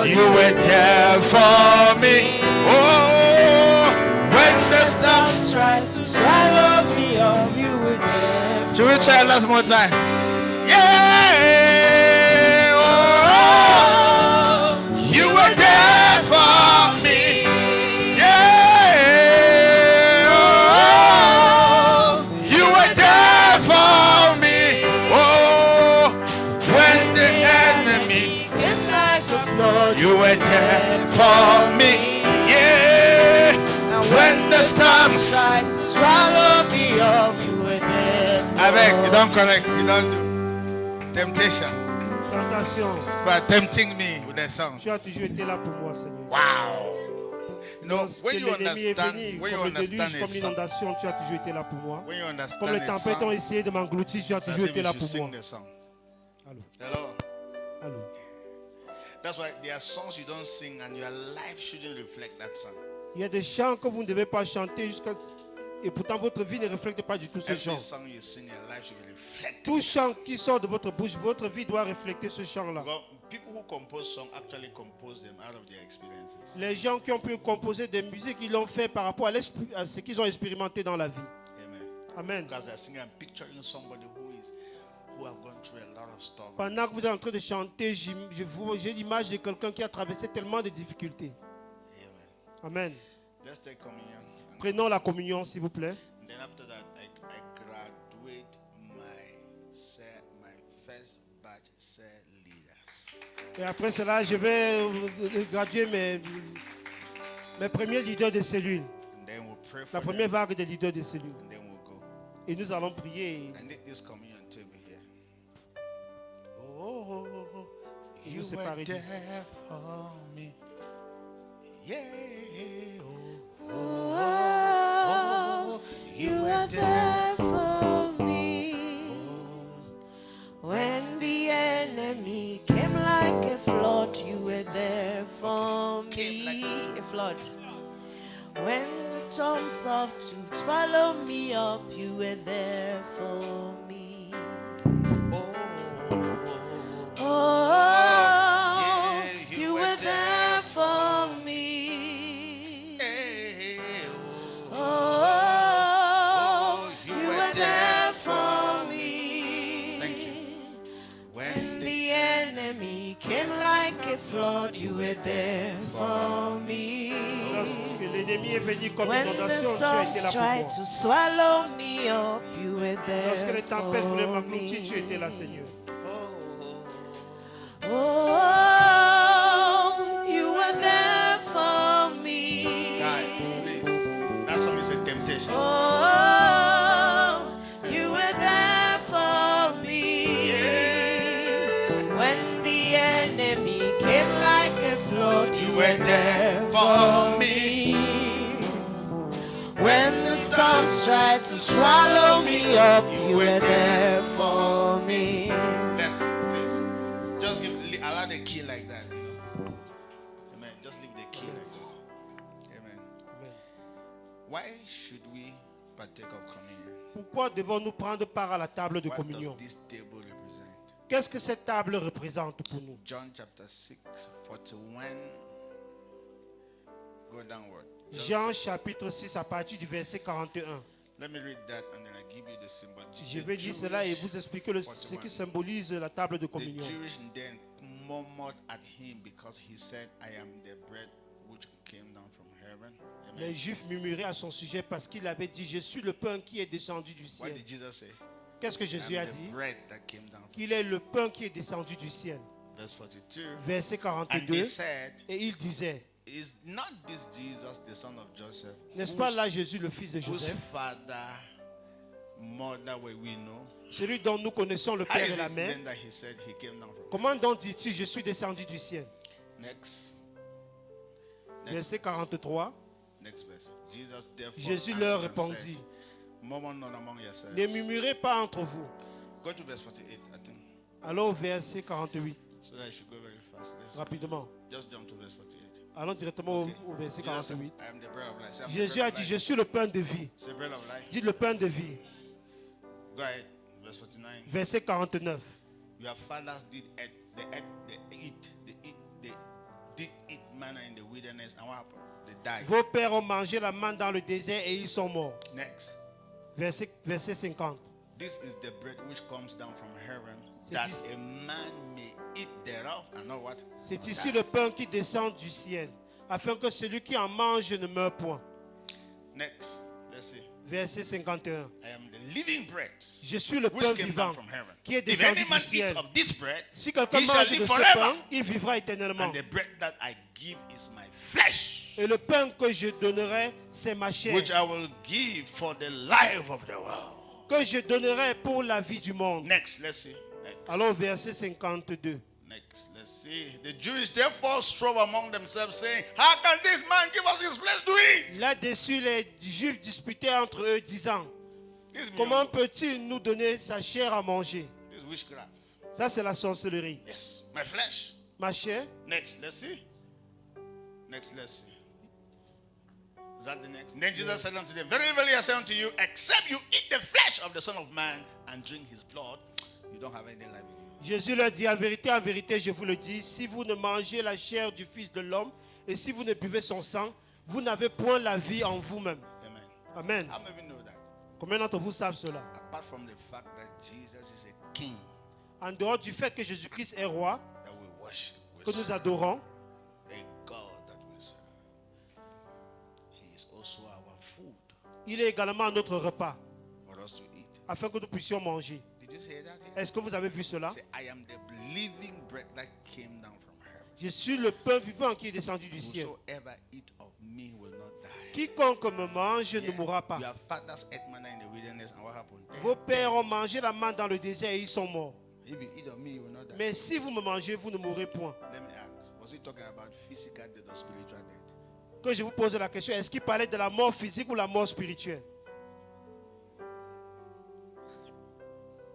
You were there for me. Oh, when the storms tried to swallow me up, you were there. Should we try last more time? Yeah. Oh, you were there for me. Yeah. Oh, you were there for me. Oh, when the enemy came like a flood, you were there for me. Yeah. and When the storms tried to swallow me up, you were there. I beg, you don't connect, you don't do temptation. Tentation. But tempting me with that song. Tu as toujours été là pour moi, Seigneur. Wow. You know, Lorsque when you l'ennemi est understand, venu, when you comme le understand déluge, comme a song, l'inondation, tu as toujours été là pour moi. when you understand Comme les a tempêtes ont song, essayé de m'engloutir, tu as it's as toujours if été you là should pour sing moi. the song. Allô. Hello. Allô. That's why there are songs you don't sing and your life shouldn't reflect that song. Il y a des chants que vous ne devez pas chanter jusqu'à... Et pourtant, votre vie ne reflète pas du tout ce Every chant. song you sing, your life should be reflecting. Tout chant qui sort de votre bouche, votre vie doit refléter ce chant-là. Well, people who compose songs actually compose them out of their experiences. Les gens qui ont pu composer des musiques, ils l'ont fait par rapport à ce qu'ils ont expérimenté dans la vie. Amen. Amen. Because they're singing and picturing somebody who have gone through a lot of stuff. Pendant que vous êtes en train de chanter, j'ai l'image de quelqu'un qui a traversé tellement de difficultés. Amen. Amen. Let's take communion. Prenons la communion, s'il vous plaît. And then after that, I graduate my first batch cell leaders. Et après cela, je vais graduer mes premiers leaders de cellules. And then we'll pray for La première them, vague de leaders de cellules. and then we'll go. Et nous allons prier. I need this communion table here. Oh, Et you nous were séparer there d'ici. for me. Yeah. Oh, You were there for me when the enemy came like a flood. You were there for Came like me, a flood. When the storms sought to swallow me up, you were there for me. Oh, you were there for me. Oh, you were there for me. Thank you. When the enemy came like a flood, you were there for me. Lorsque l'ennemi est venu comme When the inondation, tu as été storms là tried pour to moi. swallow me up, you were Lorsque les there tempêtes voulaient for m'engloutir, tu étais là, me. Seigneur. Oh, you were there for me. Guy, please. That song is a temptation. Oh, you were there for me. When the enemy came like a flood, you were there for me. When the storms tried to swallow me up, you were there for me. Let's, please. Just allow the key like that. You know. Amen. Just leave the key like that. Amen. Amen. Why should we partake of communion? Pourquoi devons-nous prendre part à la table de What communion? does this table represent? Qu'est-ce que cette table représente pour nous? John chapter 6, 41. Go downward. Jean 6. chapitre 6 à partir du verset 41. Let me read that and then I give you the symbol. Je vais dire cela et vous expliquer ce qui symbolise la table de The communion. Jewish then murmured at him because he said, I am the bread which came down from heaven. Amen. Les Juifs murmuraient à son sujet parce qu'il avait dit, je suis le pain qui est descendu du What ciel. did Jesus say? Qu'est-ce que Jésus a I am the dit? bread that came down. Qu'il est le pain qui est descendu du ciel. Verse 42. Verset And 42. they said, Et il disait, is not this Jesus, the son of Joseph, n'est-ce pas là Jésus, le fils de whose Joseph, father, mother were we know? celui dont nous connaissons le How Père is et la it Mère? then that he said he came down from Comment donc dis-tu, je suis descendu du ciel? Next Verset 43. Next verse. Jesus therefore Jésus answered leur and répondit, said, murmur not among yourselves. ne murmurez pas entre vous. Go to verse 48, I think. Allons au verset 48, So that I should go very fast. Let's rapidement. just jump to verse 48. Allons directement Okay. au verset Jesus said, 48. I am the bread of life. Say, I'm the Jésus bread a of dit, life. je suis le pain de vie. Say bread of life. Dites le pain de vie. Go ahead. Verse 49. Verset 49. Your fathers did manna in the wilderness, and what happened? They died. Vos pères ont mangé la manne dans le désert et ils sont morts. Next. Verset 50. This is the bread which comes down from heaven, C'est that ici. a man may eat thereof, and not what? C'est ici le pain qui descend du ciel, afin que celui qui en mange ne meure point. Next. Let's see. Verset 51. I am the living bread Je suis le which pain came vivant down from heaven. qui est If descendu any man du eat ciel. of this bread, Si quelqu'un he shall mange de live ce forever. pain, il vivra éternellement. And the bread that I give is my flesh, Et le pain que je donnerai, c'est ma chair, which I will give for the life of the world. que je donnerai pour la vie du monde. Next, let's see. Next. Alors, verset 52. Next, let's see. The Jews therefore strove among themselves, saying, how can this man give us his flesh to eat? Là-dessus, les Juifs disputaient entre eux, disant, This is comment peut-il nous donner sa chair à manger? This is witchcraft. Ça, c'est la sorcellerie. Yes, my flesh. Ma chair, Next, let's see. Next, let's see. Is that the next? Then Jesus said unto them, very verily I say unto you, except you eat the flesh of the Son of Man and drink his blood, you don't have any life in you. Jésus leur dit, en vérité, je vous le dis, si vous ne mangez la chair du Fils de l'homme et si vous ne buvez son sang, vous n'avez point la vie en vous-même. Amen. Amen. How many know that? Combien d'entre vous savent cela? Apart from the fact that Jesus is a king En dehors du fait que Jésus-Christ est roi, that we worship, we que nous serve, adorons, a God that we serve, he is also our food il est également notre repas, for us to eat. afin que nous puissions manger. Did you say that here? Est-ce que vous avez vu cela? Say, I am the living bread that came down from heaven. Je suis le pain vivant qui est descendu du ciel. Whosoever eat of me will not die. Quiconque me mange ne Yeah. mourra pas. Your fathers ate manna in the wilderness, and what happened? Vos pères ont mangé la manne dans le désert et ils sont morts. If you eat of me, you will not die. Mais si vous me mangez, vous ne mourrez point. Let me ask, was he talking about physical death or spiritual death? Que je vous pose la question, est-ce qu'il parlait de la mort physique ou la mort spirituelle?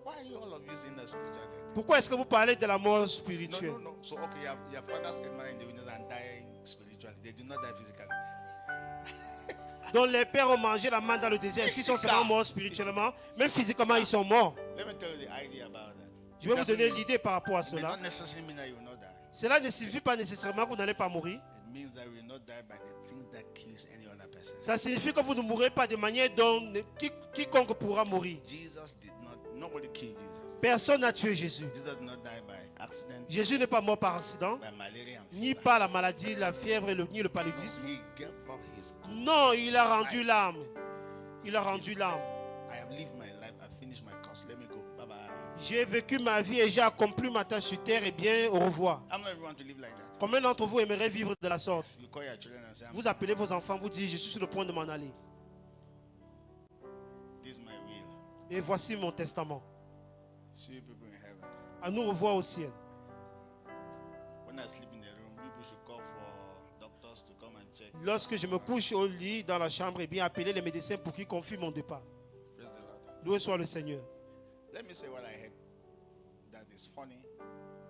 Why are you all of you saying that spiritual death? Pourquoi est-ce que vous parlez de la mort No, spirituelle? no, no. So, okay, your fathers ate manna in the wilderness and died spiritually. They did not die physically. Donc les pères ont mangé la manne dans le désert. Est-ce qu'ils sont seulement morts spirituellement? Même physiquement, ils sont morts. Let me tell you the idea about that. Je vais vous Doesn't donner mean- l'idée par rapport à It may cela. not necessarily mean that you will not die. Cela ne signifie pas nécessairement que vous n'allez pas mourir. It means that you will not die by the things that kills any other person. Ça signifie que vous ne mourrez pas de manière dont quiconque pourra mourir. Jesus did not, nobody killed Jesus. Personne n'a tué Jésus. Jesus did not die by accident, Jésus n'est pas mort par accident, by malaria and ni fever. par la maladie, la fièvre, ni le paludisme. He gave up his good. Non, il a rendu l'âme. Il a rendu l'âme. I have lived my life. I finished my course. Let me go. Bye bye. J'ai vécu ma vie et j'ai accompli ma tâche sur terre. Et bien, au revoir. I'm not everyone to live like that. Combien d'entre vous aimeraient vivre de la sorte? You call your children and say, Vous appelez vos enfants, vous dites, je suis sur le point de m'en aller. this is my will. Et voici mon testament. See you people in heaven. À nous revoir au ciel. When I sleep in the room, people should call for doctors to come and check. Lorsque je me couche au lit dans la chambre, et bien appeler les médecins pour qu'ils confirment mon départ. Praise the Lord. Loué soit le Seigneur. Let me say what I heard. That is funny,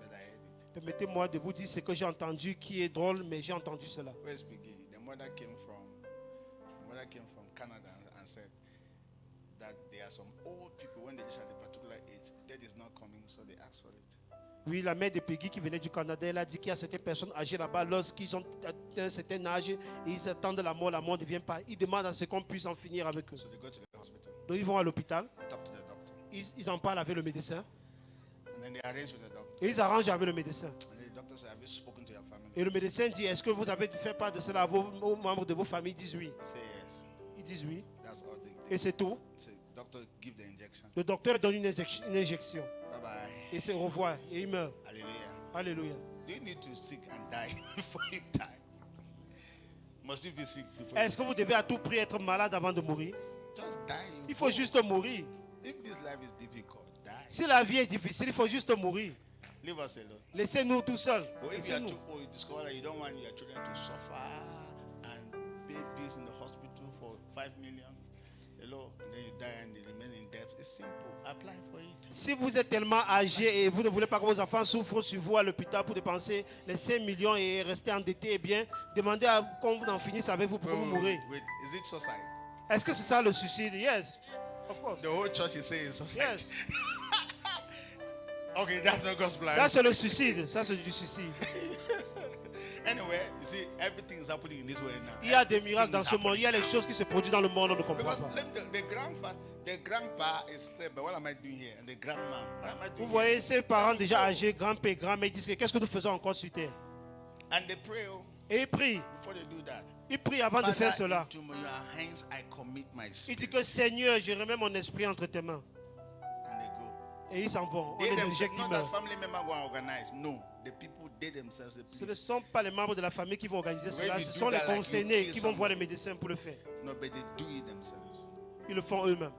but I heard it. Permettez-moi de vous dire ce que j'ai entendu qui est drôle, mais j'ai entendu cela. Where's speaking? The mother came from Canada and said that there are some old people when they reach at a particular age, death is not coming, so they ask for it. Oui, la mère de Peggy qui venait du Canada, elle a dit qu'il y a certaines personnes âgées là-bas, lorsqu'ils ont atteint un certain âge et ils attendent la mort ne vient pas. Ils demandent à ce qu'on puisse en finir avec eux. So they go to the hospital, Donc ils vont à l'hôpital, talk to the doctor, ils en parlent avec le médecin and then they arrange with the doctor. et ils arrangent avec le médecin. And then the doctor said, have you spoken to your family? Et le médecin dit, est-ce que vous avez fait part de cela à aux membres de vos familles? Ils disent oui. They say yes. Ils disent oui. That's all they Et c'est tout. say. Doctor, give the injection. Le docteur donne une injection. Bye bye. Et se revoit et il meurt. Hallelujah. Alléluia. Do you need to sick and die before you die? Must you be sick before Est-ce que vous devez à tout prix être malade avant de mourir? just die? Il faut juste mourir. If this life is difficult, die. Si la vie est difficile, il faut juste mourir. Leave us alone. Laissez-nous tout seuls. But if you are Laissez-nous. too old, you discover that you don't want your children to suffer and pay bills in the hospital for 5 million. Hello, and then you die and they remain in debt. It's simple. Apply for it. Si vous êtes tellement âgé et vous ne voulez pas que vos enfants souffrent sur vous à l'hôpital pour dépenser les 5 millions et rester endettés, eh bien, demandez à qu'on en finisse avec vous pour que vous mourrez. Wait, is it suicide? Est-ce que c'est ça le suicide? Yes, of course. The whole church is saying suicide. Yes. Okay, that's not God's plan. Ça, c'est le suicide. Ça, c'est du suicide. Anyway, you see, everything is happening in this way now. Il y a des miracles dans Everything ce is monde. Il y a les happening choses qui se produisent dans le monde, on ne now. comprend Because pas. the grandpa is saying, but what am I doing here? And the grandma, what am I Vous doing voyez here? ces parents déjà âgés, grand-père, grand-mère, disent que qu'est-ce que nous faisons encore sur terre? And they pray Et ils prient. before they do that. Ils prient avant de faire Father, cela. into your hands I commit my Il dit spirit. que Seigneur, je remets mon esprit entre tes mains. And they go. Et ils s'en vont. On They les themselves, éjecte, ils not that meurent. family member go and organize. No, the people, they themselves, say, Ce ne please. sont pas les membres de la famille qui vont organiser cela. When you Ce do sont les that, like, concernés you kill qui vont voir les somebody. médecins pour le faire. No, but they do it themselves. Ils le font eux-mêmes.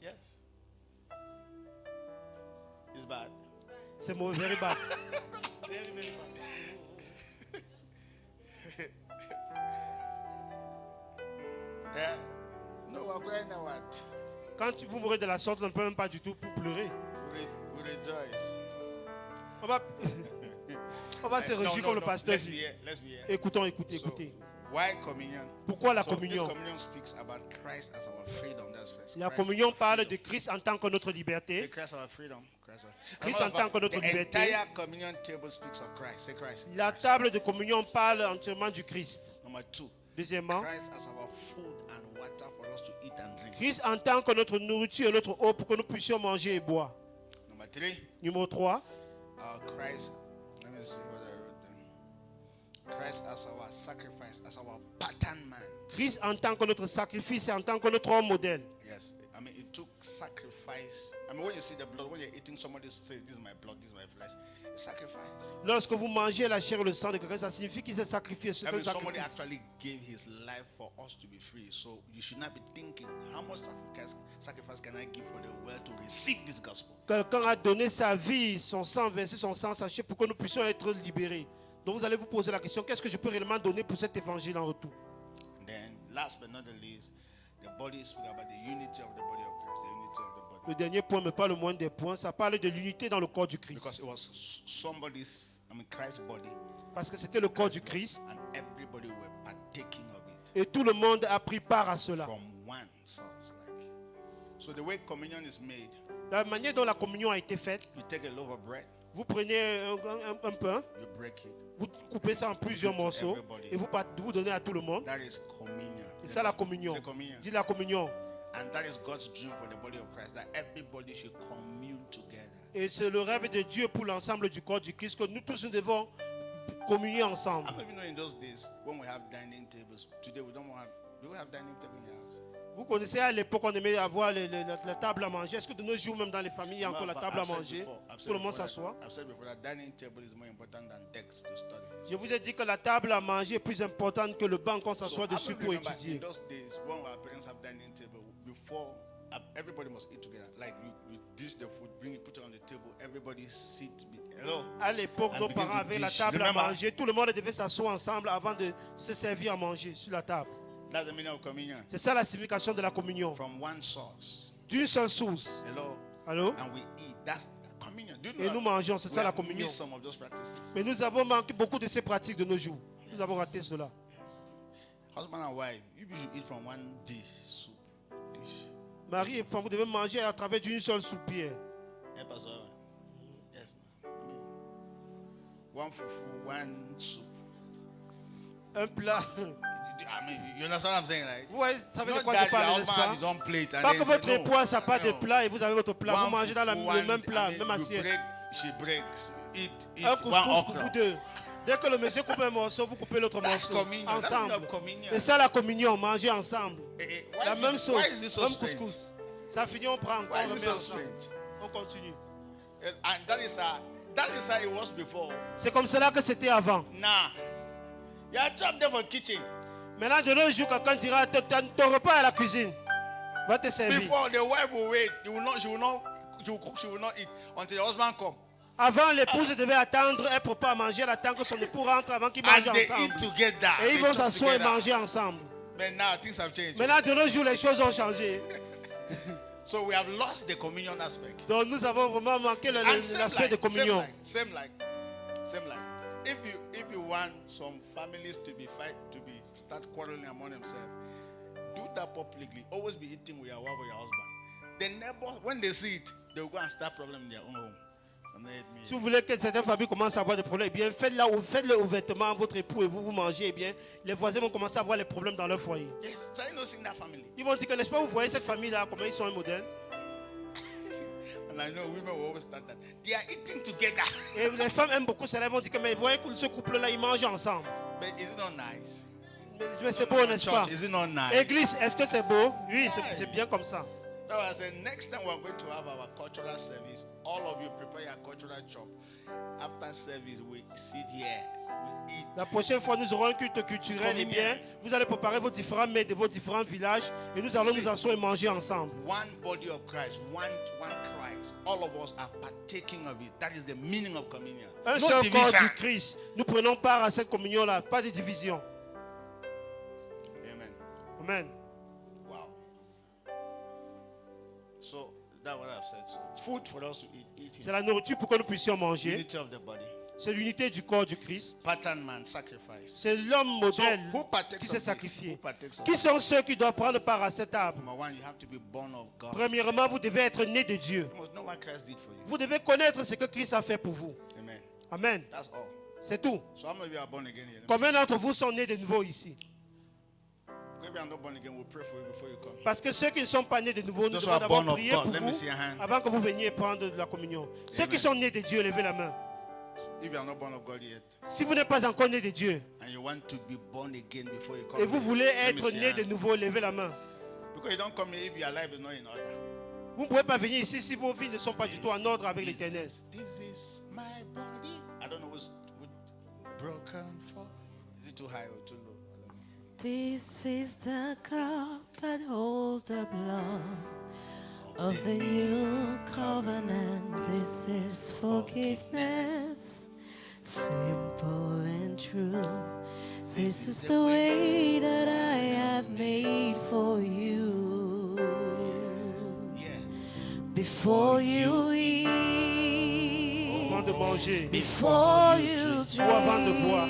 Yes. It's bad. C'est mauvais, very bad. Very, very bad. Yeah. No, we're crying now what? Quand vous mourrez de la sorte, on ne peut même pas du tout pour pleurer. We rejoice. On va, on va se No, réjouir no, comme le no. pasteur Let's be dit. here. Let's be here. Écoutons, écoutez, So, écoutez. why communion? Pourquoi la So this communion? communion speaks about Christ as our freedom. That's first. La Christ as communion our parle freedom. de Christ en tant que notre Say liberté. Christ our freedom. Christ en tant que notre the liberté. entire communion table speaks of Christ. Say Christ. La Christ. table de communion parle entièrement du Christ. Number 2. Deuxièmement, Christ as our food and water for us to eat and drink. Christ en tant que notre nourriture et notre eau pour que nous puissions manger et boire. Number 3. Numéro 3, Christ. Let me see what I wrote down. Christ as our sacrifice, as our pattern man. Christ en tant que notre sacrifice et en tant que notre homme modèle. Yes, I mean it took sacrifice. I mean when you see the blood, when you're eating, somebody say, "This is my blood, this is my flesh." It's sacrifice. Lorsque vous mangez la chair et le sang de quelqu'un, ça signifie qu'il s'est sacrifié. C'est I un mean somebody sacrifice. actually gave his life for us to be free. So you should not be thinking, how much sacrifice can I give for the world to receive this gospel? Quelqu'un a donné sa vie, son sang, versé son sang, sachez, pour que nous puissions être libérés. Donc vous allez vous poser la question, qu'est-ce que je peux réellement donner pour cet évangile en retour? And then last but not the least, the body speaks about the unity of the body of Christ, the unity of the body. Le dernier point, mais pas le moindre des points, ça parle de l'unité dans le corps du Because Christ. it was Christ's body, Parce que c'était le corps du Christ and everybody were partaking of it et tout le monde a pris part à cela. from one source. Like, so the way communion is made, La manière dont la communion a été faite, you take a loaf of bread, vous prenez un pain, you break it. vous coupez ça en plusieurs morceaux et vous donnez à tout le monde. That is communion. C'est ça la communion. C'est communion. Dis la communion. And that is God's dream for the body of Christ, that everybody should commune together. Et c'est le rêve de Dieu pour l'ensemble du corps du Christ que nous tous nous devons communier ensemble. How many of you know in those days when we have dining tables? Today we don't have. Do we have dining table in your house? Vous connaissez à l'époque on aimait avoir la table à manger. Est-ce que de nos jours même dans les familles il y a encore la But table à I've said manger? before- I've Tout said le monde before that- s'assoit. I've said before that dining table is more important than text to study. Je vous ai dit que la table à manger est plus importante que le banc qu'on s'assoit how dessus many pour remember étudier. in those days when our parents have dining table, before everybody must eat together. Like you dish the food, bring it, put it on the table, everybody sit. Hello. À l'époque, And nos begin parents to avaient la dish. table à Remember? manger. Tout le monde devait s'asseoir ensemble avant de se servir à manger sur la table. That's the meaning of communion. C'est ça la signification de la communion. From one source. D'une seule source. Hello. Allô? And we eat. That's communion. Do you Et know nous that mangeons, c'est we ça la have communion. missed some of those practices. Mais nous avons manqué beaucoup de ces pratiques de nos jours. Nous avons raté cela. Husband and wife, you should eat from one dish, soup dish. Marie et femme, vous devez manger à travers d'une seule soupière. Help us all. Yes. I mean, one fufu, one soup. Un plat. I mean, you understand what I'm saying, right? Vous savez de Not quoi that je your parle, n'est-ce husband pas? has his own plate and Pas then que say, votre no, épouse n'a pas de no. plat et vous avez votre plat. Vous One mangez dans fufu, le même plat, I mean, même you assiette. break, she breaks. Eat Un one couscous pour okra. vous deux. Dès que le monsieur coupe un morceau, vous coupez l'autre That's morceau. communion. That's Ensemble. not communion. Et ça, la communion, manger ensemble. Why La is même it- sauce, why is this so même strange? couscous. Ça finit, on prend encore, Why on is it remet so ensemble. strange? On continue. And that is how it was before. C'est comme cela que c'était avant. Nah. You are trapped there for kitchen. Maintenant, de nos jours, quelqu'un dira ton repas à la cuisine. Va te servir. Before the wife will wait, she will cook, she will not eat until the husband come. Avant, l'épouse devait attendre, elle prépare à manger, elle attend que son époux rentre avant qu'ils mangent And they ensemble. eat together. Et ils They vont cook s'asseoir et together. manger ensemble. But now things have changed. Maintenant, de nos jours, les choses ont changé. So we have lost the communion aspect. Donc, nous avons vraiment manqué And same l'aspect de like, communion. same like. If you want some families to start quarreling among themselves, do that publicly. Always be eating with your wife or your husband. The neighbors, when they see it, they will go and start problem in their own home. Don't hate me. Si vous voulez que certaines familles commencent à avoir des problèmes, eh bien faites-le ouvertement à votre époux et vous mangez, eh bien les voisins vont commencer à avoir les problèmes dans leur foyer. Yes. So I know seeing that family. Ils vont dire que n'est-ce pas, vous voyez cette famille-là, comment ils sont un modèle. And I know women will always start that. They are eating together. Et les femmes aiment beaucoup cela, ils vont dire que mais vous voyez que ce couple-là, ils mangent ensemble. But is it not nice? Mais c'est beau, n'est-ce pas? Church, is it not nice? Église, est-ce que c'est beau? Oui, c'est bien comme ça. So I said, next time we're going to have our cultural service, all of you prepare your cultural chop. After service, we sit here, we eat. La prochaine fois, nous aurons un culte culturel. Eh bien, vous allez préparer vos différents mets de vos différents villages et nous allons nous asseoir et manger ensemble. One body of Christ, one Christ. All of us are partaking of it. That is the meaning of communion. Un No seul corps division. du Christ. Nous prenons part à cette communion-là, pas de division. Amen. Amen. Wow. So that's what I've said. So, food for us to eat. C'est la nourriture pour que nous puissions manger. Unity of the body. C'est l'unité du corps du Christ. Pattern man, sacrifice. C'est l'homme modèle So, who partakes qui of s'est this? sacrifié. Who partakes of Qui this? sont ceux qui doivent prendre part à cette table? Number one, you have to be born of God. Premièrement, vous devez être né de Dieu. You must know what Christ did for you. Vous devez connaître ce que Christ a fait pour vous. Amen. Amen. That's all. C'est tout. So how many of you are born again here? Combien d'entre vous sont nés de nouveau ici? If you are not born again, we'll pray for you before you come. Parce que ceux qui ne sont pas nés de nouveau, nous Those who devons are d'abord born of prier God, pour let me vous see your hand. avant que vous veniez prendre de la communion. Ceux qui sont nés de Dieu, levez la main. If you are not born of God yet, Si vous n'êtes pas encore né de Dieu and you want to be born again before you come, et vous voulez let me être see né your de hand. nouveau, levez la main. Because you don't come here if your life is not in order. Vous ne pouvez pas venir ici si vos vies ne sont pas du tout en ordre avec l'Éternel. This is my body. I don't know who's broken for. Is it too high or too low? I don't know. This is the cup that holds the blood of the new covenant. This is forgiveness, simple and true. This is the way that I have made for you. Yeah. Before you Avant eat, de manger before you ou avant de boire,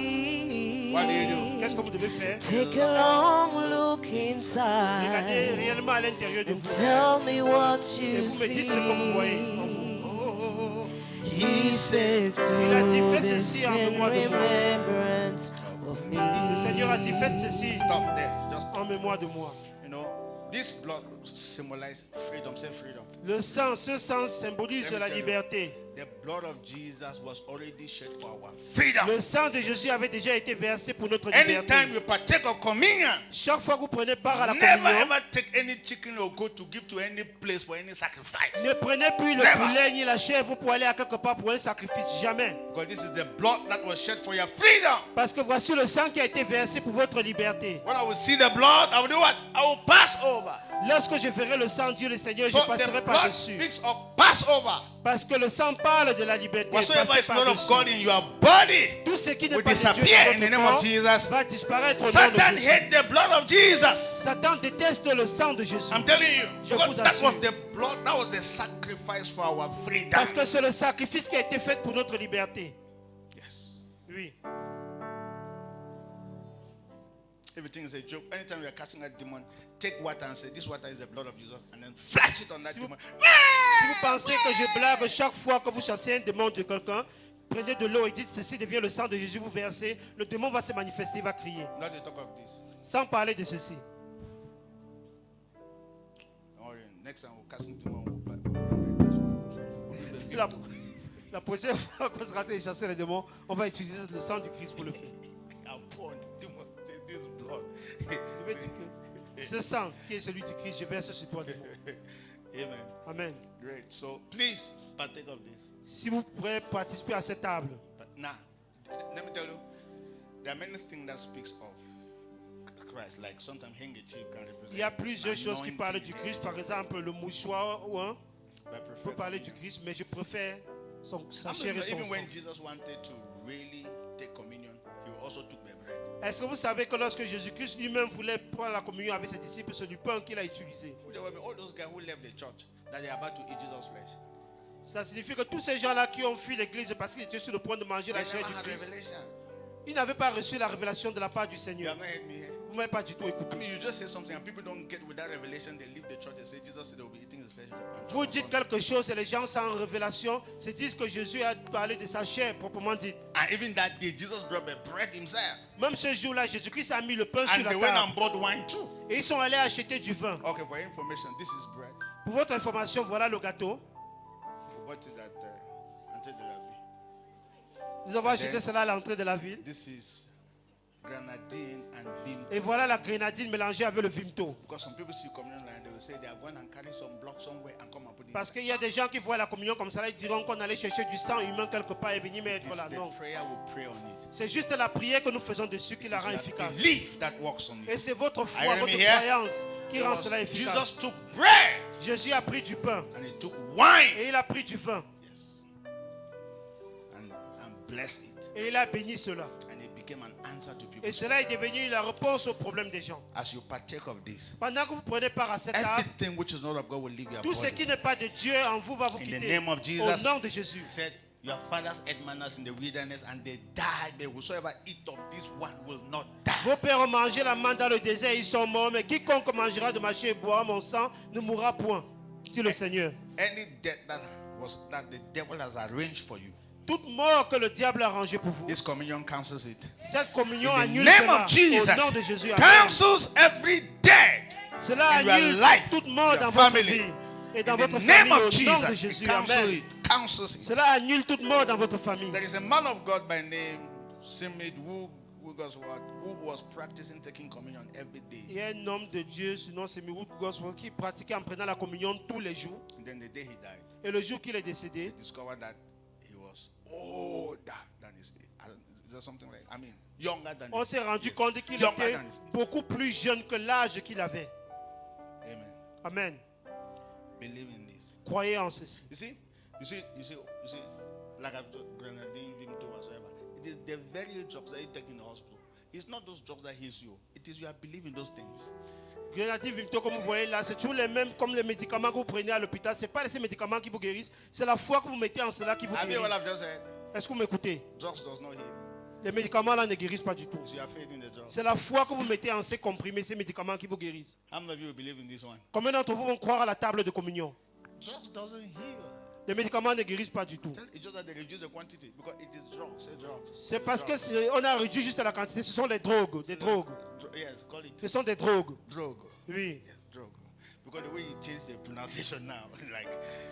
What do you drink, do? qu'est-ce que vous devez faire? take a long look Regardez inside réellement à l'intérieur de and vous. tell me what Et you vous me dites ce que vous voyez en see. vous. He says, Il a dit, do fais this ceci en in mémoire de moi. remembrance of Le me. Seigneur a dit, faites ceci Stop there. Just en mémoire de moi. you know, this blood symbolizes freedom. Say freedom. Le sang, ce sang symbolise la liberté. The blood of Jesus was already shed for our freedom. Le sang de Jésus avait déjà été versé pour notre Anytime liberté. you partake of communion, Chaque fois que vous prenez part à la never communion, ever take any chicken or goat to give to any place for any sacrifice. ne prenez plus le Never. poulet ni la chèvre pour aller à quelque part pour un sacrifice. Jamais. Because this is the blood that was shed for your freedom. Parce que voici le sang qui a été versé pour votre liberté. When I will see the blood, I will do what? I will pass over. Lorsque je verrai le sang, Dieu le Seigneur, So je the passerai blood par-dessus. speaks of Passover. Parce que le sang parle de la liberté. Whatsoever Passer is not of par-dessus. God in your body Tout ce qui n'est will pas de Dieu disappear in the dans name votre of corps Jesus. va disparaître au nom Satan de Jésus. hates the blood of Jesus. Satan déteste le sang de Jésus. I'm telling you. Je Because vous that assure. was the blood, that was the sacrifice for our freedom. Parce que c'est le sacrifice qui a été fait pour notre liberté. Yes. Oui. Everything is a joke. Anytime you are casting a demon, take water and say, this water is the blood of Jesus, and then flash it on that Si vous- demon. Si vous pensez que je blague chaque fois que vous chassez un démon de quelqu'un, prenez de l'eau et dites ceci devient le sang de Jésus, vous versez, le démon va se manifester, il va crier. Not to talk of this. Sans parler de ceci. Oh, yeah. Next time we'll cast demon. We'll bring back this one. La, la prochaine fois qu'on sera en train de chasser les démons, on va utiliser le sang du Christ pour le faire. I'll pour on the demon. Say, this blood. Je vais dire que ce sang qui est celui du Christ, je verse sur toi, démon. Amen. Amen. Great. So please partake of this. Si vous pourrez participer à cette table, But now, let me tell you, there are many things that speaks of Christ. Like sometimes handkerchief can represent. il y a plusieurs choses qui anointing. parlent du Christ. Par exemple, le mouchoir ou un But I prefer peut parler du communion. Christ, mais je préfère sa How many chair et of you son know, sang. even when Jesus wanted to really take communion, he also took the bread. Est-ce que vous savez que lorsque Jésus-Christ lui-même voulait prendre la communion avec ses disciples, c'est du pain qu'il a utilisé? There were all those guys who left the church that they are about to eat Jesus' flesh. Ça signifie que tous ces gens-là qui ont fui l'église parce qu'ils étaient sur le point de manger They la chair never du had Christ, revelation. ils n'avaient pas reçu la révélation de la part du You Seigneur. have not heard me here. Vous ne m'avez pas du tout I écouté. mean, you just say something and people don't get with that revelation. They leave the church and say Jesus said they will be eating his flesh. And Vous dites quelque chose et les gens sans révélation se disent que Jésus a parlé de sa chair proprement dit. And even that day, Jesus brought the bread himself. Même ce jour-là, Jésus-Christ a mis le pain sur And la they went table. and bought wine too. Et ils sont allés acheter du vin. Okay, for your information, this is bread. Pour votre information, voilà le gâteau. We bought it at Entrée de la Vie. Nous avons acheté cela à l'entrée de la ville. This is grenadine and vimto. Et voilà la grenadine mélangée avec le vimto. Because some people see communion line, they will say they are going and carry some blood somewhere and come and put it. Parce qu'il y a des gens qui voient la communion comme ça, ils diront qu'on allait chercher du sang humain quelque part et venir mettre It's là. Non. the prayer we pray on it. C'est juste la prière que nous faisons dessus qui la rend It's efficace. the belief that works on Et it. c'est votre Are foi, you votre hearing me here? croyance qui rend cela efficace. Jesus took bread Jésus a pris du pain and he took wine. et il a pris du vin Yes. And blessed it. et il a béni cela. And it became an answer to people. Et cela est devenu la réponse aux problèmes des gens. As you partake of this, Pendant que vous prenez part à cette table, everything which is not of God will leave your tout ce body. qui n'est pas de Dieu en vous va vous In the quitter. name of Au Jesus. nom de Jésus. He said, your fathers ate manna in the wilderness and they died. But whosoever eat of this one will not die. Vos pères ont mangé la manne dans le désert, ils sont morts. Mais quiconque mangera de ma chair et boira mon sang ne mourra point, dit le Seigneur. Any death that the devil has arranged for you, Toute mort que le diable a rangée pour vous, this communion cancels it. cette communion In the annule name cela. of Jesus, Au nom de Jésus. Amen. cancels every death Cela in your annule life, toute mort your dans votre family. vie et dans In votre the name famille. of Au nom de Jesus, it Jésus. cancels Amen. it. Cancels it. Cela annule toute mort dans votre famille. There is a man of God by name Simid who was practicing taking communion every day. Il y a un homme de Dieu, son nom c'est Mirout Goswell, qui pratiquait en prenant la communion tous les jours. And then the day he died, Et le jour qu'il est décédé, he discovered that he was older than his age. Is there something like, I mean, younger than on his s'est rendu yes. compte qu'il Younger était than his age. beaucoup plus jeune que l'âge qu'il avait. Amen. Amen. Believe in this. Croyez en ceci. You see, like I've told grenadine, vimto, whatsoever. It is the very drugs that you take in the hospital. It's not those drugs that heals you. It is you are believing those things. Grenadine, Vimto, comme vous voyez là, c'est toujours les mêmes comme les médicaments que vous prenez à l'hôpital. Ce n'est pas ces médicaments qui vous guérissent, c'est la foi que vous mettez en cela qui vous Have you guérit. what I've just said? Est-ce que vous m'écoutez? Drugs does not heal. Les médicaments là ne guérissent pas du tout. So you are faith in the drugs. C'est la foi que vous mettez en ces comprimés, ces médicaments qui vous guérissent. How many of you believe in this one? Combien d'entre vous vont croire à la table de communion? Drugs doesn't heal. Les médicaments ne guérissent pas du tout. It's just that they reduce the quantity because it is drugs. Say drugs. C'est parce que on a réduit juste la quantité. Ce sont les drogues, des drogues. Yes, call it Ce sont des drogues. drug. Oui. Yes, drug. Because the way you change the pronunciation now, like,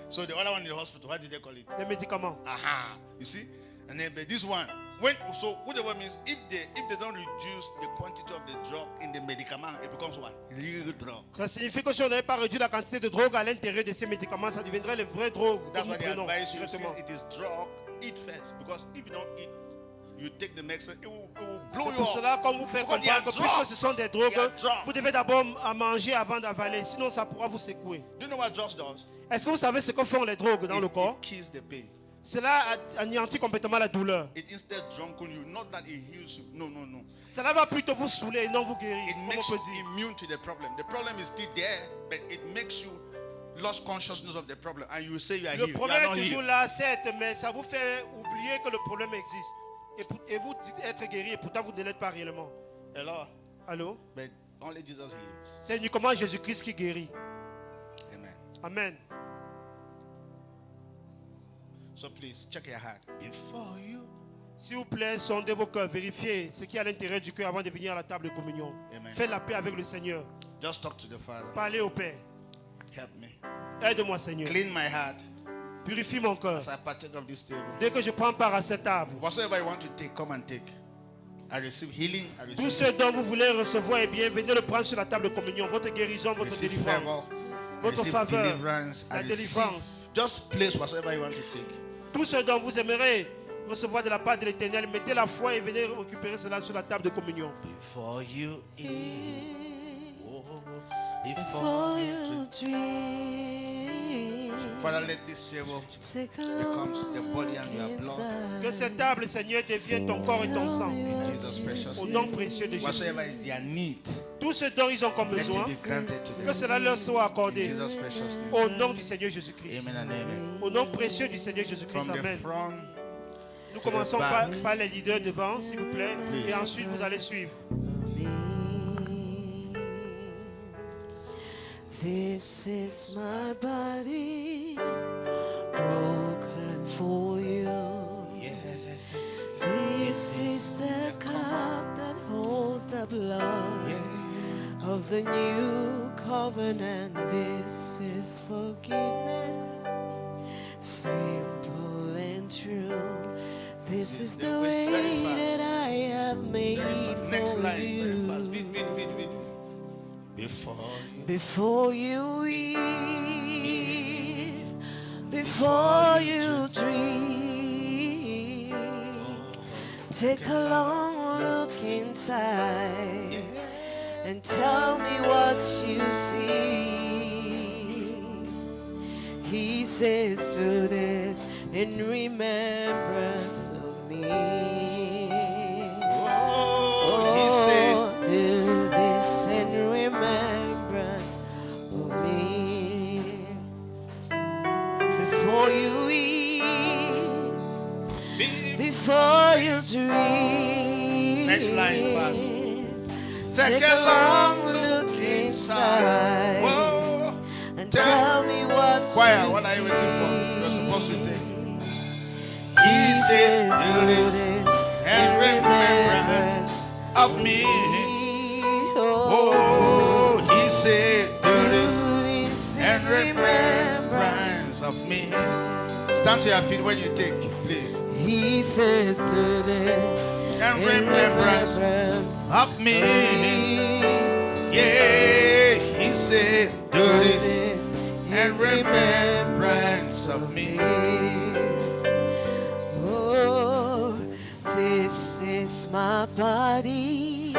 so the other one in the hospital, what did they call it? Les médicaments. Aha. You see? And then but this one, whatever means if they don't reduce the quantity of the drug in the medicament, it becomes what? Real drug. Ça signifie que si on n'avait pas réduit la quantité de drogue à l'intérieur de ces médicaments, ça deviendrait les vraies drogues. That's que nous why they prenons advise you, directement. since it is drug, eat first. Because if you don't eat, you take the medicine, it will blow C'est you pour off. cela qu'on vous fait Because they are comprendre que puisque ce sont des drogues, They are drugs. vous devez d'abord manger avant d'avaler, sinon ça pourra vous secouer. Do you know what drugs does? Est-ce que vous savez ce que font les drogues dans le corps? It kills the pain. Cela anéantit complètement la douleur. It instead drunken you, not that it heals you. No. Cela va plutôt vous saouler et non vous guérir. It Comme makes on you peut dire. immune to the problem. The problem is still there, but it makes you lost consciousness of the problem, and you say you are Le healed. You problème are not est toujours healed. là, certes, mais ça vous fait oublier que le problème existe. Et vous dites être guéri et pourtant vous ne l'êtes pas réellement. Hello, Allô? but only Jesus heals. C'est uniquement Jésus-Christ qui guérit. Amen. Amen. So please check your heart before you. S'il vous plaît, sondez vos cœurs, vérifiez ce qui est à l'intérieur du cœur avant de venir à la table de communion. Amen. Faites la paix avec le Seigneur. Just talk to the Father. Parlez au Père. Help me. Aide-moi, Seigneur. Clean my heart Purifie mon cœur. as I partake of this table. Dès que je prends part à cette table, Whatsoever you want to take, come and take. I receive healing. I tout receive, ce dont vous voulez recevoir est bien, venez le prendre sur la table de communion. Votre guérison, votre receive délivrance. favor. I Votre receive faveur. deliverance. I La receive. délivrance. Just place whatsoever you want to take. Tout ce dont vous aimerez recevoir de la part de l'Éternel, mettez la foi et venez récupérer cela sur la table de communion. Before you eat. Oh, For before you you drink. dream, Father, let this table take a becomes the look body and your blood. Que cette table, Seigneur, devienne ton corps et ton sang. Jesus precious Au name. nom précieux de Jésus. Whatsoever is their need, Tout ce dont ils ont comme let besoin, it be granted to que them. cela leur soit In accordé. Jesus precious name. Au nom du Seigneur Jésus-Christ. Amen and amen. Au nom précieux du Seigneur Jésus-Christ. From the Amen. front, Nous commençons par les leaders devant, s'il vous plaît. Et ensuite, vous allez suivre. me. This is my body broken for you. This is the cup that holds the blood of the new covenant. This is forgiveness, simple and true. This is the way that I have made Next for line, you. very fast. Beat. Before you eat, before you drink, take a long look inside and tell me what you see. He says, do this in remembrance of me. He said, do this in remembrance of me. Before you eat, before you drink. Next line, fast. Take a long look inside. Whoa. And tell me what Choir, you what are you waiting for? You're supposed to take. He He said, says, do this in remembrance of me. Oh, he said, do this in remembrance of me. Stand to your feet when you take, please. He says, do this In remembrance of me. Yeah, he said, do this in remembrance of me. Oh, this is my body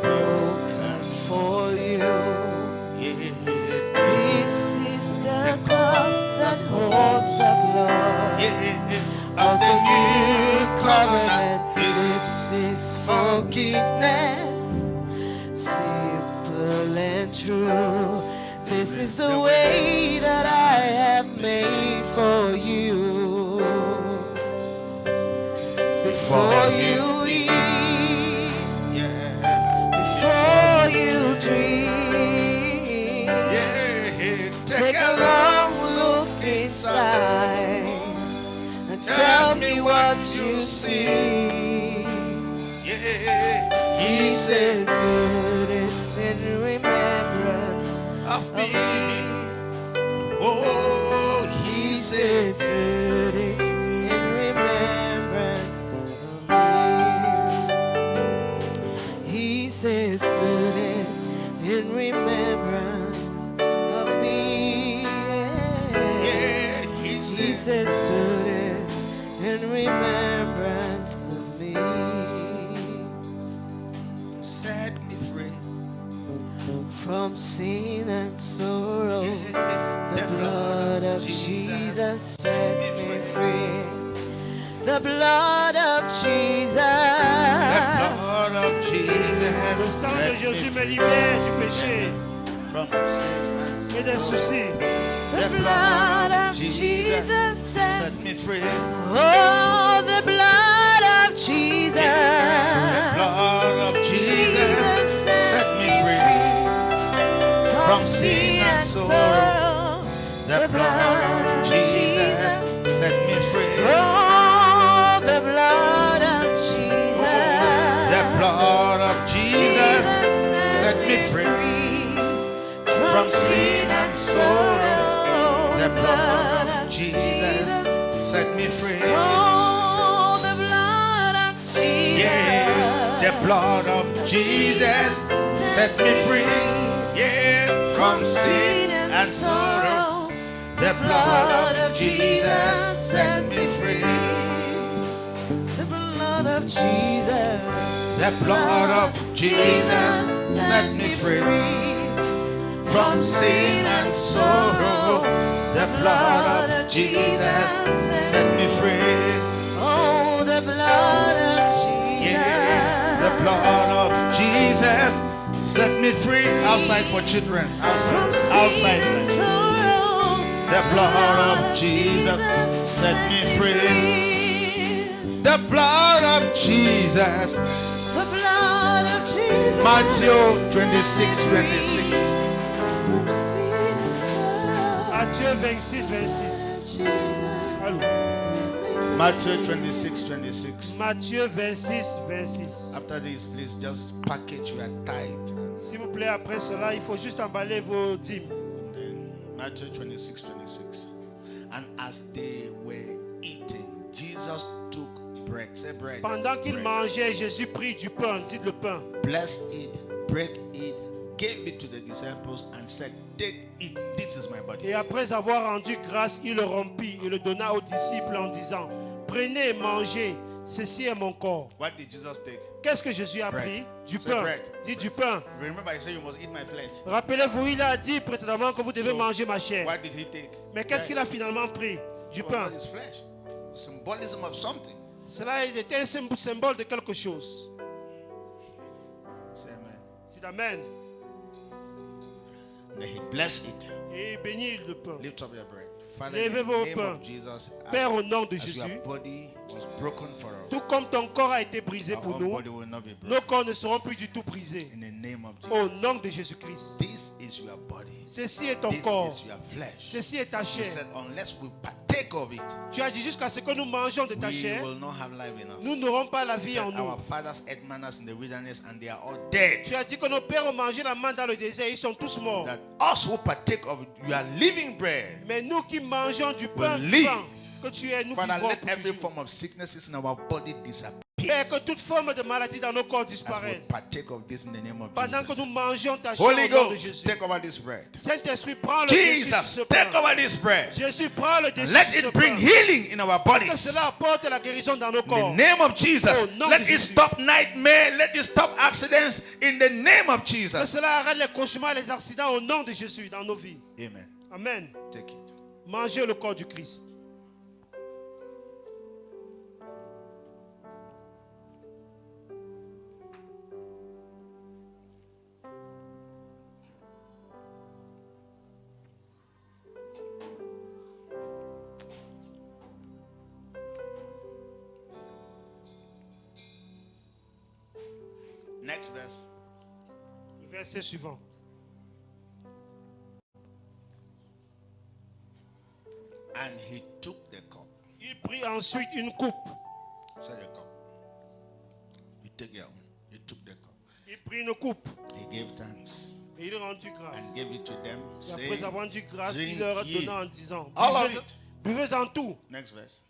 broken for you. This is the cup that holds the blood Of the new covenant. This is forgiveness, simple and true. This is the way that I have made for you. Before you eat, before you drink, take a long look inside and tell me what you see. He says, do this in remembrance Of me. Oh, he said, says, do this in remembrance of me. He says, do this in remembrance of me. yeah, he He said, says, do this in remembrance of me. set me free. From sin and sorrow, the blood of Jesus sets me free. The blood of Jesus. The blood of Jesus Le sang de set Jésus me me libère du péché from sin et des soucis. The blood of Jesus set me free. Oh, the blood of Jesus. The blood of Jesus set me free from sin and sorrow. The blood of Jesus set me free. Oh, the blood of Jesus. The blood of Jesus set me free from sin and sorrow. The blood of Jesus set me free. Oh, the blood of Jesus. Yeah, the blood of Jesus set me free. Yeah, from sin and sorrow. The blood of Jesus set me free. The blood of Jesus. The blood of Jesus set me free from sin and sorrow. The blood of Jesus set me free. Oh, the blood of Jesus. Yeah, the blood of Jesus set me free. Outside for children. Outside. And sorrow, The blood of Jesus set me free. The blood of Jesus. The blood of Jesus. Matthew 26:26. Matthieu 26, 26. Allô. Matthew 26, 26. Matthieu 26, 26. After this, please just package your tithe. S'il vous plaît, après cela, il faut juste emballer vos dîmes. Then Matthew 26, 26. And as they were eating, Jesus took bread. Say bread. Pendant qu'il bread. mangeait, Jésus prit du pain, dites le pain. Blessed it, break it, gave it to the disciples and said, take it, this is my body. Et après avoir rendu grâce, il le rompit et le donna aux disciples en disant, prenez et mangez, ceci est mon corps. What did Jesus take? Qu'est-ce que Jésus a Bread. pris? Du Say pain. bread. Dites du pain. Remember I said you must eat my flesh. Rappelez-vous, il a dit précédemment que vous devez So, manger ma chair. What did he take? Mais qu'est-ce qu'il a finalement pris? Du pain. His flesh. Symbolism of something. Cela était un symbole de quelque chose. Say amen. Dites Amen. Then he blessed it. Et il bénit le pain. Lift up your bread. Father, Levez in vos the name pains. of Jesus, Père, au nom de as Jésus, your body was broken for us, tout comme ton corps a été brisé our pour own nous, body will not be nos broken. corps ne seront plus du tout brisés. In the name of Au Jesus. nom de Jésus-Christ. This is your body. Ceci est ton This corps. is your flesh. Ceci est ta You chair. said unless we partake of it, Tu as dit jusqu'à ce que nous mangeons de ta we chair, will not have life in us. nous n'aurons pas la You vie said en nous. our fathers ate manna in the wilderness and they are all dead. Tu as dit que nos pères ont mangé la manne dans le désert, ils sont tous morts. That us who partake of it, you are living bread. Mais nous qui mangeons du pain Will live. vivant que tu es, nous Father, vivons let pour every toujours. form of sicknesses in our body disappear. Père, que toute forme de maladie dans nos corps As we disparaisse. partake of this in the name of Pendant que Jesus. nous mangeons ta chair Holy au nom de Ghost, Jésus. take over this bread. Saint-Esprit, prends le dessus sur ce Jesus, pain. take over this bread. Jésus, prends le dessus Let sur ce it bring pain. healing in our Que bodies. cela apporte la guérison dans nos In the corps. name of Jesus, Au nom let de it Jésus. stop nightmare. Let it stop accidents. In the name of Que Jesus. cela arrête les cauchemars et les accidents au nom de Jésus dans nos vies. Amen. Amen. Take it. Mangez le corps du Christ. Next verse. Le verset suivant. And he took the cup. Il prit ensuite une coupe. Say the cup. You take your own. He took the cup. Il prit une coupe He gave thanks et il rendit grâce. and gave it to them. Et Saying, après avoir rendu grâce, drink il leur ye donna en disant, all of buvez- it. buvez-en tout. Next verse.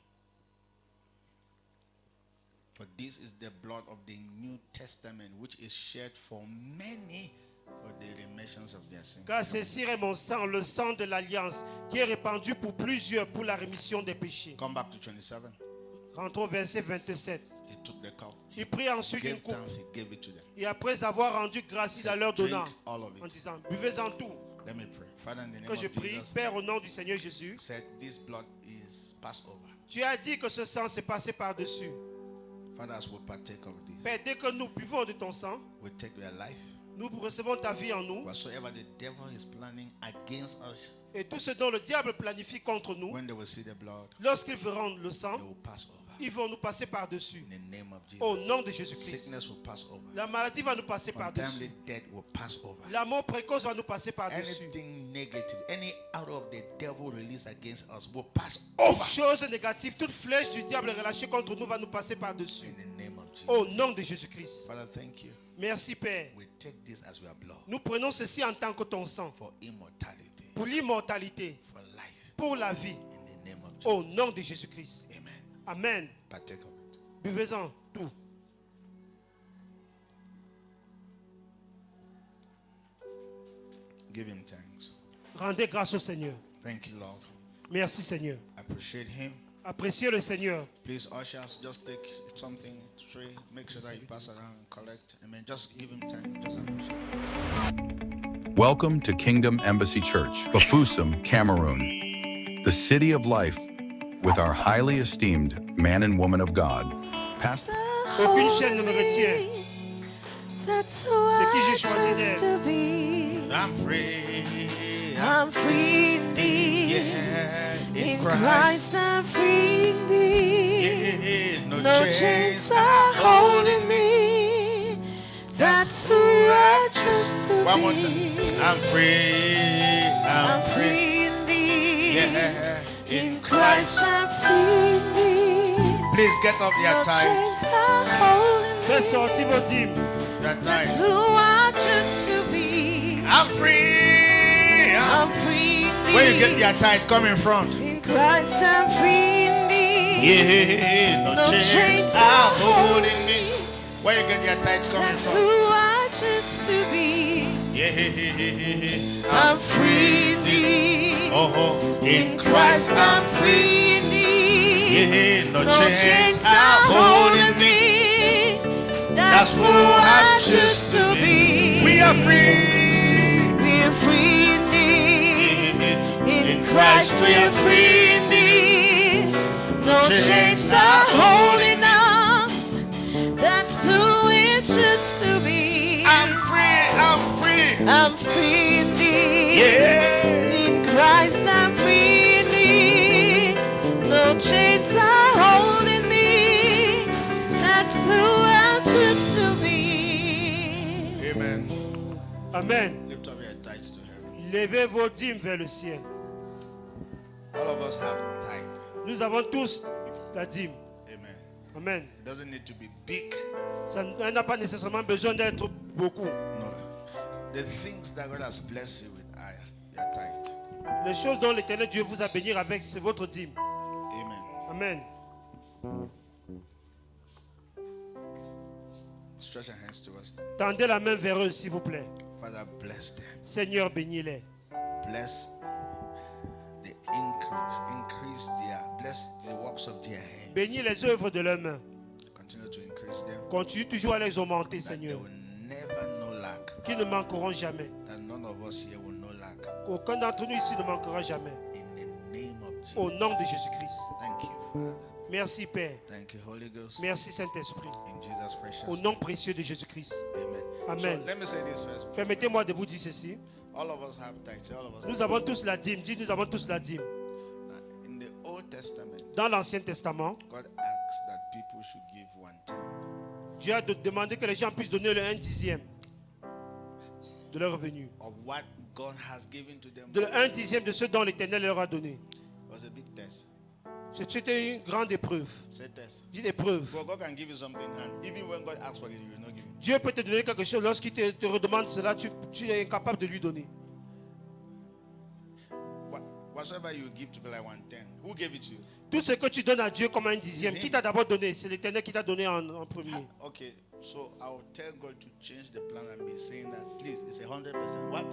For this is the blood of the New Testament, which is shed for many for the remissions of their sins. Car ceci est mon sang, le sang de l'alliance, qui est répandu pour plusieurs pour la rémission des péchés. Come back to 27. Rentrons au verset 27. He took the cup. He Il prit ensuite une gave coupe. thanks. He gave it to them. Et après avoir rendu grâce, il la leur donna Drink all of en it. disant, buvez-en tout. Let me pray. Father, in the name Que je of prie, Jesus, Père, au nom du Seigneur Jésus, said this blood is Passover. tu as dit que ce sang s'est passé par-dessus. Father, as we partake of this, Père, dès que nous buvons de ton sang, we take your life. nous recevons ta vie en nous. Whatsoever the devil is planning against us, Et tout ce dont le diable planifie contre nous, when they will see the blood, lorsqu'ils verront le sang, they will pass over. ils vont nous passer par-dessus. In the name of Jesus. Au nom de Jésus-Christ. Sickness will pass over. La maladie va nous passer par-dessus. Untimely death will pass over. La mort précoce va nous passer par-dessus. Anything negative, any arrow of the devil released against us will pass over. Toute chose négative, toute flèche du diable relâchée contre nous va nous passer par-dessus. In the name of Jesus. Au nom de Jésus-Christ. Father, thank you. Merci Père. We take this as your blood Nous prenons ceci en tant que ton sang. for immortality, Pour l'immortalité, for life. pour la vie. In the name of Jesus. Au nom de Jésus-Christ. Amen. Amen. Partake of it. Buvez-en tout. Give him thanks. Rendez grâce au Seigneur. Thank you, Lord. Merci Seigneur. Appreciate him. Appréciez le Seigneur. Please, ushers, just take something straight. Make sure that you pass around and collect. Amen. Just give him thanks. Just appreciate him. Welcome to Kingdom Embassy Church, Bafoussam, Cameroon, the city of life, with our highly esteemed man and woman of God, Pastor. Aucune chaîne ne me retient. That's who C'est qui I j'ai choisi choose d'être. to be. I'm free. I'm free indeed. Yeah, In Christ I'm free indeed. Yeah, No chains are holding me. That's who I choose just to One more be. time. I'm free. I'm free indeed. Yeah. In Christ I'm free indeed. Please get off your No tithes. chains are holding Faites me. sortir vos dîmes. Your That's tithes. who I choose to be. I'm free. I'm free indeed. When you get your tithe, come in front. In Christ I'm free indeed. Yeah. No No chains chains are are holding me. When you get your tithes, come in That's who front. I choose to be. Yeah. I'm free indeed. Oh, In Christ I'm free Yeah. indeed. No No chains chains are are holding holding me. me. That's That's who who I I choose to be. We are free. We're free indeed. In Christ we're free indeed. No chains are holding us. That's who we choose to be. I'm free. I'm free. I'm free indeed. Yeah. In Christ I'm free indeed. No chains are holding me. That's who I choose to be. Amen. Amen. Lift up your tithes to heaven. Levez vos dîmes vers le ciel. All of us have tithe. Nous avons tous la dîme. Amen. Amen. It doesn't need to be big. Ça n'a pas nécessairement besoin d'être beaucoup. No. The things that God has blessed you with are your tithe. Les choses dont l'Éternel Dieu vous a béni avec, c'est votre dîme. Amen. Amen. Stretch your hands towards them. Tendez la main vers eux, s'il vous plaît. Father, bless them. Seigneur, bénis-les. Bless the increase. Increase bless the works of their hands. Bénis les œuvres de leurs mains. Continue to increase them. Continue toujours à les augmenter, That they Seigneur. will never know lack. Qui ne manqueront jamais. That none of us here will know lack. Aucun d'entre nous ici ne manquera jamais. In the name of Jesus. Au nom de Jésus-Christ. Thank you, Father. Merci, Père. Thank you, Holy Ghost. Merci, Saint-Esprit. In Jesus' precious Au name. nom précieux de Jésus-Christ. Amen. Amen. So let me say this first. Permettez-moi de vous dire ceci. All of us have tithes. All of us Nous have avons tous la dîme. Dis, nous avons tous la dîme. Now, in the Old Testament, Dans l'Ancien Testament, God asked that people should give 1/10. Dieu a demandé que les gens puissent donner le 1/10 de leur revenu. Of what God has given to them. De le 1/10 de ce dont l'Éternel leur a donné. It was a big test. C'était une grande épreuve. Say test. Dis épreuve. For God can give you something, and even when God asks for it, you will not give it. Dieu peut te donner quelque chose. Lorsqu'il te redemande cela, tu es incapable de lui donner. Whatsoever you give to be like 1/10, who gave it to you? Tout ce que tu donnes à Dieu comme un dixième, qui t'a d'abord donné? C'est l'Éternel qui t'a donné en premier. Okay, so I'll tell God to change the plan and be saying that, please, it's 100%. What?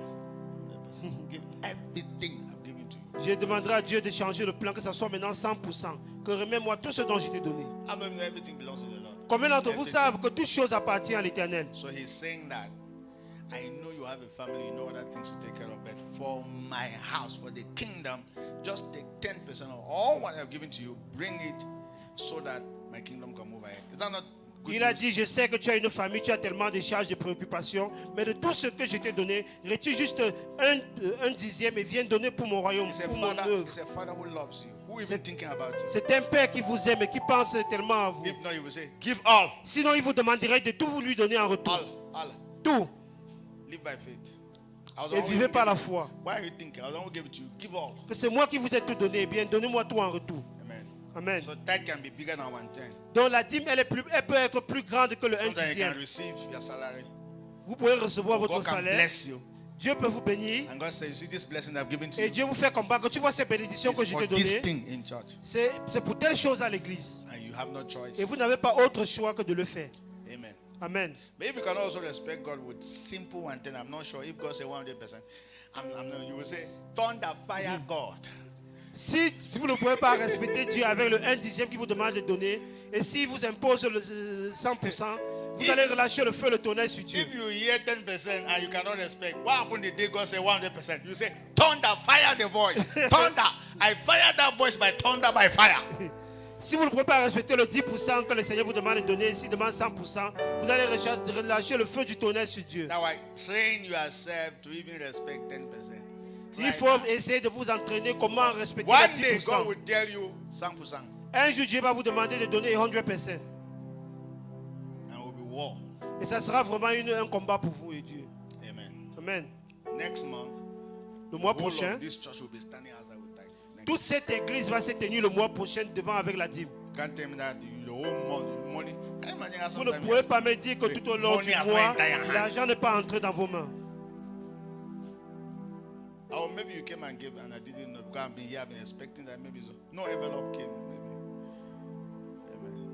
100%. Give everything I've given to you. Je demanderai à Dieu de changer le plan, que ça soit maintenant 100%. Que remets-moi tout ce dont je t'ai donné. How many know everything belongs to the Lord? Combien d'entre vous Everything. savent que toute chose appartient à l'Éternel? So he's saying that I know you have a family, you know other things to take care of, but for my house, for the kingdom, just take 10% of all what I've given to you, bring it so that my kingdom can move ahead. Is that not good Il a news? dit, je sais que tu as une famille, tu as tellement de charges, de préoccupations, mais de tout ce que je t'ai donné, retire juste un dixième et viens donner pour mon royaume, It's a pour mon father, œuvre. it's a father who loves you, who even thinking about you. C'est un père qui vous aime et qui pense tellement à vous. If not, you will say, give all, Sinon, il vous demanderait de tout vous lui donner en retour. all. Tout. Live by faith. I was the Et one who vivez par gave la it. foi. Why are you thinking? I was the one who gave it to you. Give all. Que c'est moi qui vous ai tout donné. Eh bien, donnez-moi tout en retour. Amen. Amen. So tithe can be bigger than 1/10. Donc la dîme, elle peut être plus grande que le 1 Sometimes you can dixième. receive your salary. Vous pouvez recevoir God votre can salaire. bless you. Dieu peut vous bénir. And God says, you see this blessing I've given to Et you. Dieu vous fait comprendre que tu vois ces bénédictions que It's je for t'ai this données. thing in church. C'est pour telle chose à l'église. And you have no choice. Et vous n'avez pas autre choix que de le faire. Amen. Amen. But if you can also respect God with simple 1/10, I'm not sure if God say 100%. You will say, thunder, fire, God. Si vous ne pouvez pas respecter Dieu avec le 1 dixième qui vous demande de donner, et s'il vous impose le 100%, vous allez relâcher le feu, le tonnerre sur Dieu. If you hear 10% and you cannot respect, what happened the day God said 100%? You say, thunder, fire the voice. Thunder, I fire that voice by thunder, by fire. Si vous ne pouvez pas respecter le 10% que le Seigneur vous demande de donner, s'il demande 100%, vous allez relâcher le feu du tonnerre sur Dieu. Now I train yourself to even respect 10%. Il Right faut now. essayer de vous entraîner comment respecter One le day 10%. God will tell you 100% Un jour, Dieu va vous demander de donner 100%. and it will be war. Et ça sera vraiment un combat pour vous et Dieu. Amen. Next month, Le mois the whole prochain, of this church will be standing outside with tithe. Next toute cette église va se tenir le mois prochain devant avec la dîme. Can't tell me that the whole money. Can you imagine how Vous ne sometimes pouvez you pas me dire que tout au long du Money has mois, not entered your hand. l'argent n'est pas entré dans vos mains. or maybe you came and gave and I didn't know because I've been here, I've been expecting that maybe no envelope came. Maybe. Amen.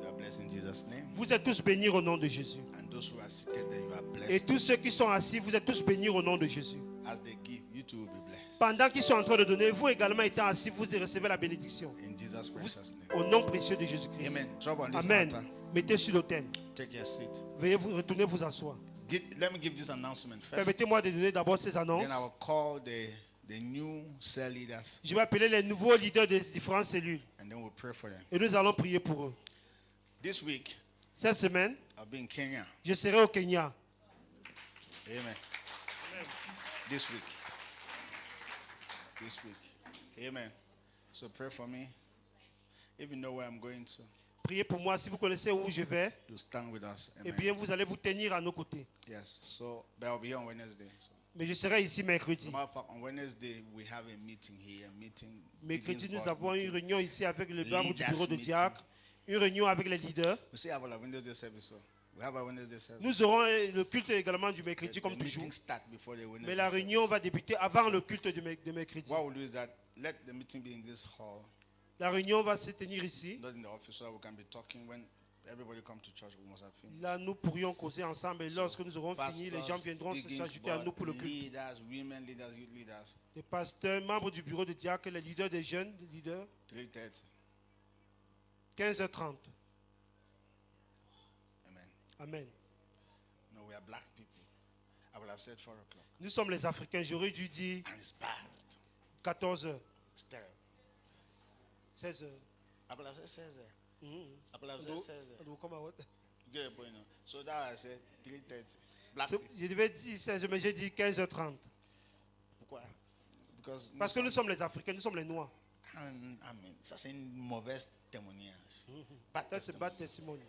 You are blessed in Jesus' name. Vous êtes tous bénis au nom de Jésus. And those who are seated there, you are Et blessed. tous ceux qui sont assis, vous êtes tous bénis au nom de Jésus. As they give, you too will be blessed. Pendant qu'ils sont en train de donner, vous également étant assis, vous recevez la bénédiction. In Jesus' Vous, precious name. au nom précieux de Jésus-Christ. Amen. Drop on this Amen. altar. Mettez sur l'autel. Take your seat. Veuillez vous retourner vous asseoir. Let me give this announcement first. Permettez-moi de donner d'abord ces annonces. Then I will call the new cell leaders Je vais appeler les nouveaux leaders des différentes cellules. and then we'll pray for them. Et nous allons prier pour eux. This week, Cette semaine, I'll be in Kenya. je serai au Kenya. Amen. This week. This week. Amen. So pray for me. If you know where I'm going to, Priez pour moi si vous connaissez où je vais. to stand with us. Eh Amen. bien, vous allez vous tenir à nos côtés. Yes. So, but I'll be here on Wednesday. So, Mais je serai ici mercredi. matter of fact, on Wednesday we have a meeting here. Mercredi, Meetings nous board avons une meeting. réunion ici avec le membre du Leaders bureau de meeting. diacre. Une réunion avec les leaders. We still have our Wednesday service. So we have our Wednesday service. Nous aurons le culte également du mercredi The comme toujours. meeting start before the Wednesday Mais la service. réunion va débuter avant le culte de mercredi. What we'll do is that let the meeting be in this hall, La réunion va se tenir ici. not in the office, so we can be talking when everybody come to church. We must have finished. Là, nous pourrions causer ensemble. Et lorsque nous aurons fini, les gens viendront deacons, s'ajouter à nous pour le board, culte. leaders, women leaders, youth leaders. Les pasteurs, membres du bureau de diacre, les leaders des jeunes, les leaders, 3:30. 15h30. Amen. Amen. No, we are black people. I would have said 4 o'clock. Nous sommes les Africains. J'aurais dû dire And it's bad. 14h, It's terrible. 16h. I would have said 16. I would have said 16. You get a point now. So that I said 3:30. Black people. Je devais dire 16h, mais j'ai dit 15h30. Pourquoi? Because Parce que nous sommes les Africains, nous sommes les Noirs. Amen. Ça c'est une mauvaise témoignage. Bad Ça, c'est testimony. bad testimony.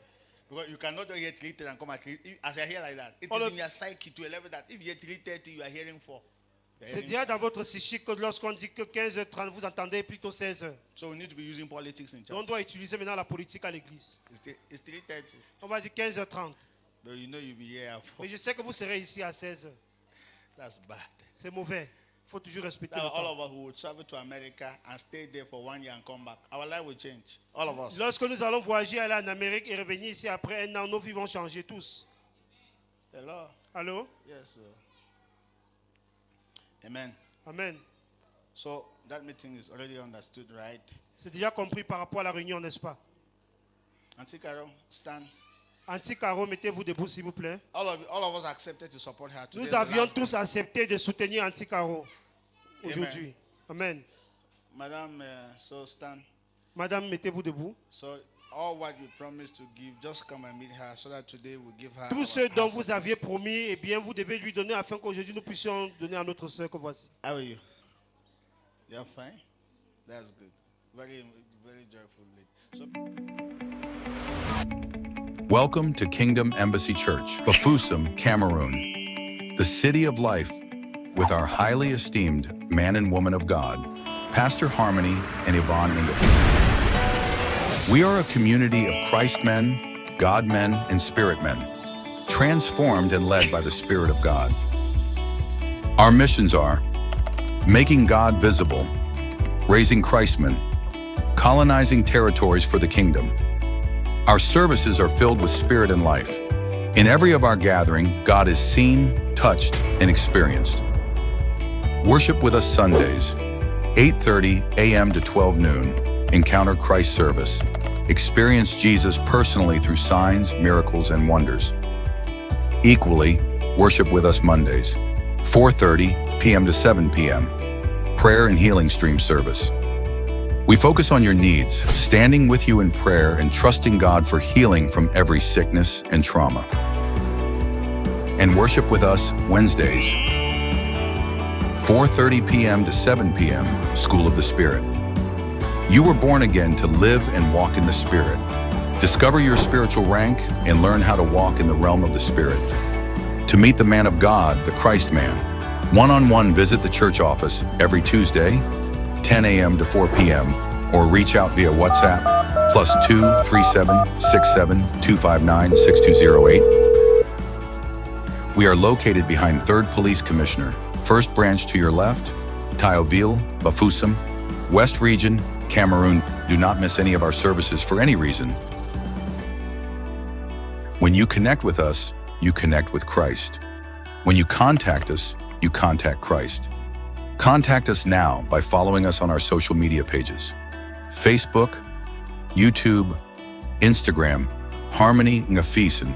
Because you cannot hear 3:30 and come at 3. As I hear like that, it Oh, is look. in your psyche to a level that if you hear 3:30, you are hearing 4. You are C'est hearing déjà dans votre psychique que lorsqu'on dit que 15h30, vous entendez plutôt 16h. So we need to be using politics in On church. doit utiliser maintenant la politique à l'église. It's 3:30. On va dire 15h30. But you know you'll be here at 4. Mais je sais que vous serez ici à 16h. That's bad. C'est mauvais. Il faut toujours respecter Now, le all temps. of us who will travel to America and stay there for 1 year and come back, our life will change. All of us. Lorsque nous allons voyager, aller en Amérique et revenir ici après un an, nos vies vont changer tous. Hello? Allô? Yes, sir. Amen. Amen. So that meeting is already understood, right? C'est déjà compris par rapport à la réunion, n'est-ce pas? Auntie Carol, stand. Anti-Caro, mettez-vous debout, s'il vous plaît. All of us accepted to support her today. Nous avions tous accepté de soutenir Anti-Caro aujourd'hui. Amen. Madam, so stand. Madame, mettez-vous debout. So all what you promised to give, just come and meet her so that today we'll give her. Tout our ce dont house. vous aviez promis, eh bien, vous devez lui donner afin qu'aujourd'hui nous puissions donner à notre sœur que voici. How are you? You're fine? That's good. Very, very joyful lady. So Welcome to Kingdom Embassy Church, Bafoussam, Cameroon, the city of life, with our highly esteemed man and woman of God, Pastor Harmony and Yvonne Ingefis. We are a community of Christ men, God men, and Spirit men, transformed and led by the Spirit of God. Our missions are making God visible, raising Christmen, colonizing territories for the kingdom. Our services are filled with spirit and life. In every of our gathering, God is seen, touched, and experienced. Worship with us Sundays, 8:30 a.m. to 12 noon, Encounter Christ service. Experience Jesus personally through signs, miracles, and wonders. Equally, worship with us Mondays, 4:30 p.m. to 7 p.m., prayer and healing stream service. We focus on your needs, standing with you in prayer and trusting God for healing from every sickness and trauma. And worship with us Wednesdays, 4:30 p.m. to 7 p.m., School of the Spirit. You were born again to live and walk in the Spirit. Discover your spiritual rank and learn how to walk in the realm of the Spirit. To meet the man of God, the Christ man, one-on-one visit the church office every Tuesday, 10 a.m. to 4 p.m., or reach out via WhatsApp, +2 37 67 259 6208. We are located behind 3rd Police Commissioner, 1st Branch to your left, Théophile, Bafoussam, West Region, Cameroon. Do not miss any of our services for any reason. When you connect with us, you connect with Christ. When you contact us, you contact Christ. Contact us now by following us on our social media pages: Facebook, YouTube, Instagram, Harmony Ngafisen,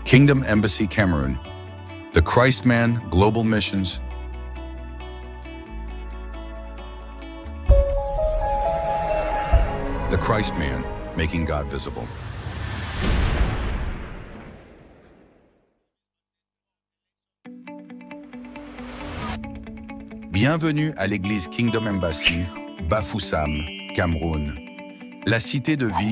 Kingdom Embassy Cameroon, The Christ Man Global Missions, The Christ Man, making God visible. Bienvenue à l'église Kingdom Embassy, Bafoussam, Cameroun. La cité de vie